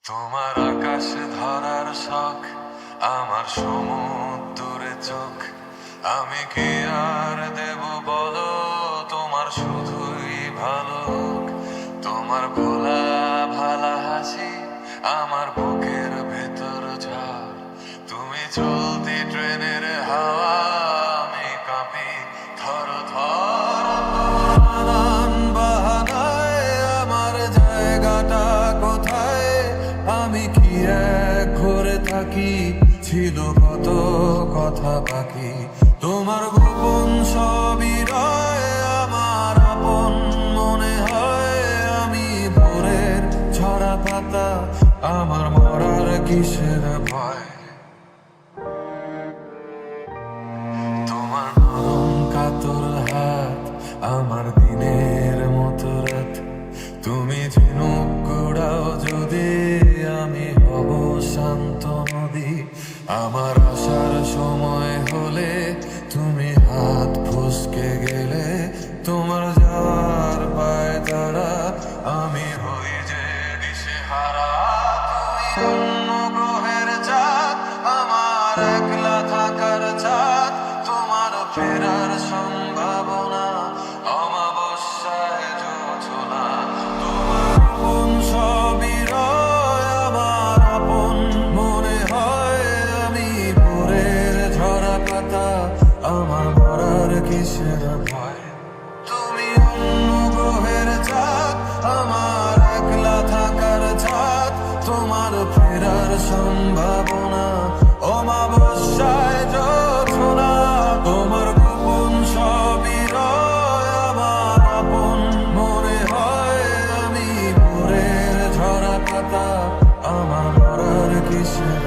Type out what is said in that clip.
তোমার আকাশ ধরার শখ, আমার সমুদ্রে চোখ। আমি কি আর দেব বলো, তোমার শুধুই ভালো হোক। তোমার ভোলা ভালা হাসি আমার বুকের ভেতর ঝড়। তুমি চলতি ট্রেনের হাওয়া, আমি কাঁপি থর থর। নানান বাহানায় আমার জায়গাটা কোথায়, আমি কি এক ঘরে থাকি, ছিল কত কথা বাকি। তোমার গোপন সবই রয় আমার আপন মনে হয়। আমি ভোরের ঝরা পাতা, আমার মরার কিসের ভয়। তোমার নরম কাতর হাত, আমার দিনের মতো রাত। তুমি ঝিনুক কুড়াও যদি, আমি হব শান্ত নদী। আমার আসার সময় হলে তুমি হাত ফসকে গেলে, তোমার যাওয়ার পায় তারা, আমি হই যে দিশেহারা। তুমি অন্য গ্রহের চাঁদ, আমার একলা থাকার চাঁদ। তোমার ফেরার সম্ভাবনা, অমাবস্যায় জোছনা। তোমার আপন সবই রয় আমার আপন মনে হয়। আমি ভোরের ঝরা পাতা, আমার মরার কিসের ভয়। তুমি অন্য গ্রহের চাঁদ, আমার একলা থাকার চাঁদ। তোমার ফেরার সম্ভাবনা, অমাবস্যায় জোছনা। তোমার গোপন সবই রয় আমার আপন মনে হয়। আমি ভোরের ঝরা পাতা, আমার মরার কিসের